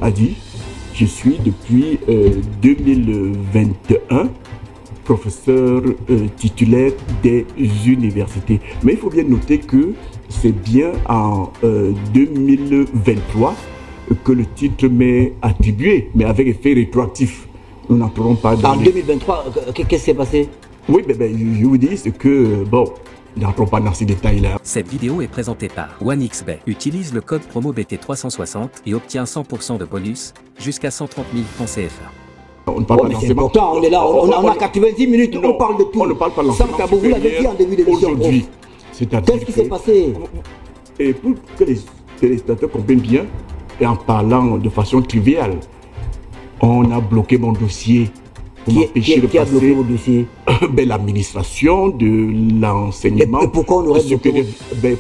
a dit, je suis depuis 2021 professeur titulaire des universités. Mais il faut bien noter que c'est bien en 2023 que le titre m'est attribué, mais avec effet rétroactif. Nous n'entrerons pas dans... En 2023, qu'est-ce qui s'est passé? Oui, je vous dis ce que, bon, n'entrons pas dans ces détails-là. Cette vidéo est présentée par OneXBet. Utilise le code promo BT360 et obtiens 100% de bonus, jusqu'à 130 000 francs CFA. On ne parle pas d'enseignement. Pourtant, on est là, on a 90 minutes, non, on parle de tout. On ne parle pas d'enseignement. Sans tabou, vous l'avez dit en début d'émission. Aujourd'hui, qu'est-ce qui s'est passé? Et pour que les téléspectateurs comprennent bien, et en parlant de façon triviale, on a bloqué mon dossier pour m'empêcher de passer. Qui a bloqué mon dossier? L'administration de l'enseignement. Et pourquoi on aurait bloqué?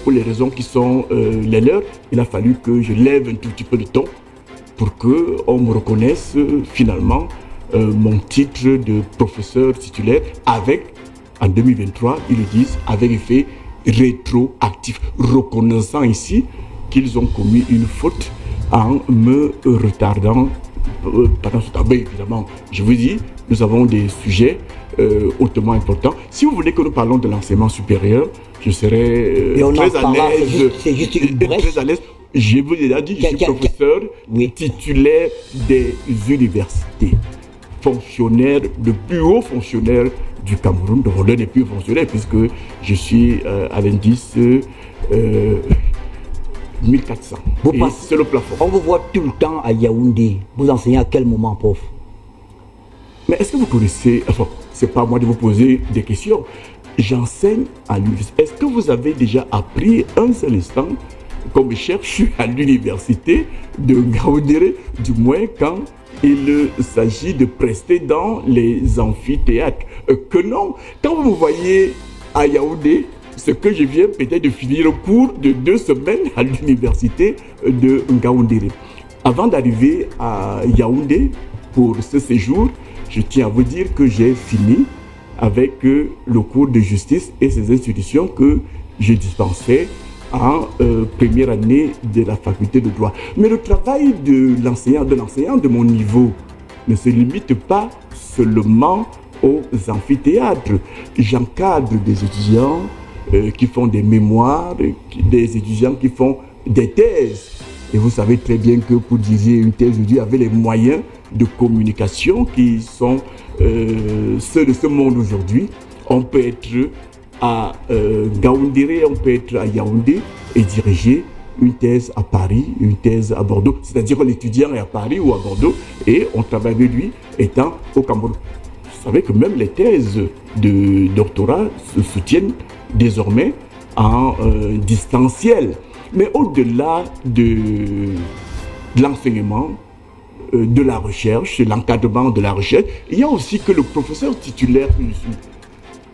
Pour les raisons qui sont les leurs, il a fallu que je lève un tout petit peu de ton pour qu'on me reconnaisse finalement mon titre de professeur titulaire avec, en 2023, ils le disent, avec effet rétroactif, reconnaissant ici qu'ils ont commis une faute en me retardant pendant ce temps. Mais évidemment, je vous dis, nous avons des sujets hautement importants. Si vous voulez que nous parlons de l'enseignement supérieur, je serai très à l'aise. C'est juste une brèche. Très à l'aise. Je vous ai dit, je suis professeur titulaire des universités, fonctionnaire, le plus haut fonctionnaire du Cameroun, donc l'un des plus hauts fonctionnaires, puisque je suis à l'indice 1400. C'est le plafond. On vous voit tout le temps à Yaoundé. Vous enseignez à quel moment, prof? Mais est-ce que vous connaissez, enfin, c'est pas à moi de vous poser des questions. J'enseigne à l'université. Est-ce que vous avez déjà appris un seul instant comme cherche à l'université de Ngaoundéré, du moins quand il s'agit de prester dans les amphithéâtres? Que non. Quand vous me voyez à Yaoundé, ce que je viens peut-être de finir au cours de 2 semaines à l'université de Ngaoundéré. Avant d'arriver à Yaoundé pour ce séjour, je tiens à vous dire que j'ai fini avec le cours de justice et ces institutions que je dispensais en première année de la faculté de droit. Mais le travail de l'enseignant de mon niveau ne se limite pas seulement aux amphithéâtres. J'encadre des étudiants qui font des mémoires, des étudiants qui font des thèses. Et vous savez très bien que pour diriger une thèse aujourd'hui, avec les moyens de communication qui sont ceux de ce monde aujourd'hui, on peut être à Ngaoundéré, on peut être à Yaoundé et diriger une thèse à Paris, une thèse à Bordeaux. C'est-à-dire que l'étudiant est à Paris ou à Bordeaux et on travaille avec lui étant au Cameroun. Vous savez que même les thèses de doctorat se soutiennent désormais en distanciel. Mais au-delà de l'enseignement, de la recherche, l'encadrement de la recherche, il y a aussi que le professeur titulaire que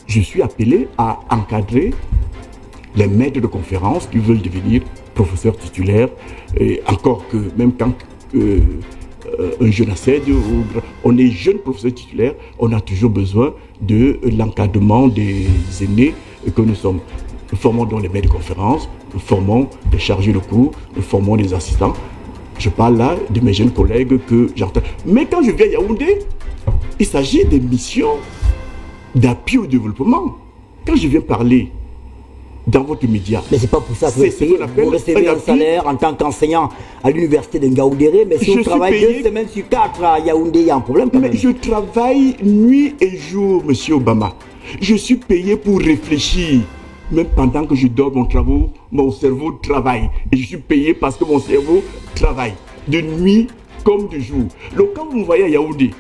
je suis appelé à encadrer les maîtres de conférences qui veulent devenir professeurs titulaires. Et encore que même quand un jeune accède, on est jeune professeur titulaire, on a toujours besoin de l'encadrement des aînés que nous sommes. Nous formons donc les maîtres de conférences, nous formons des chargés de cours, nous formons des assistants. Je parle là de mes jeunes collègues que j'entends. Mais quand je viens à Yaoundé, il s'agit des missions d'appui au développement. Quand je viens parler dans votre média... Mais c'est pas pour ça que vous recevez un salaire en tant qu'enseignant à l'université de Ngaoundéré, mais si vous travaillez 2 semaines sur 4 à Yaoundé, il y a un problème quand même. Mais je travaille nuit et jour, monsieur Obama. Je suis payé pour réfléchir. Même pendant que je dors, mon cerveau travaille. Et je suis payé parce que mon cerveau travaille. De nuit comme de jour. Donc quand vous me voyez à Yaoundé,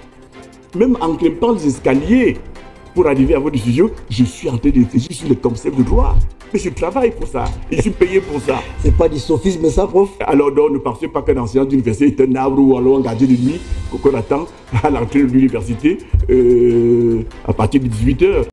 même en grimpant les escaliers pour arriver à votre studio, je suis en train de réfléchir sur le concept de droit. Mais je travaille pour ça. Et je suis payé pour ça. C'est pas du sophisme ça, prof? Alors donc, ne pensez pas qu'un enseignant d'université est un arbre ou alors un gardien de nuit qu'on attend à l'entrée de l'université à partir de 18 h.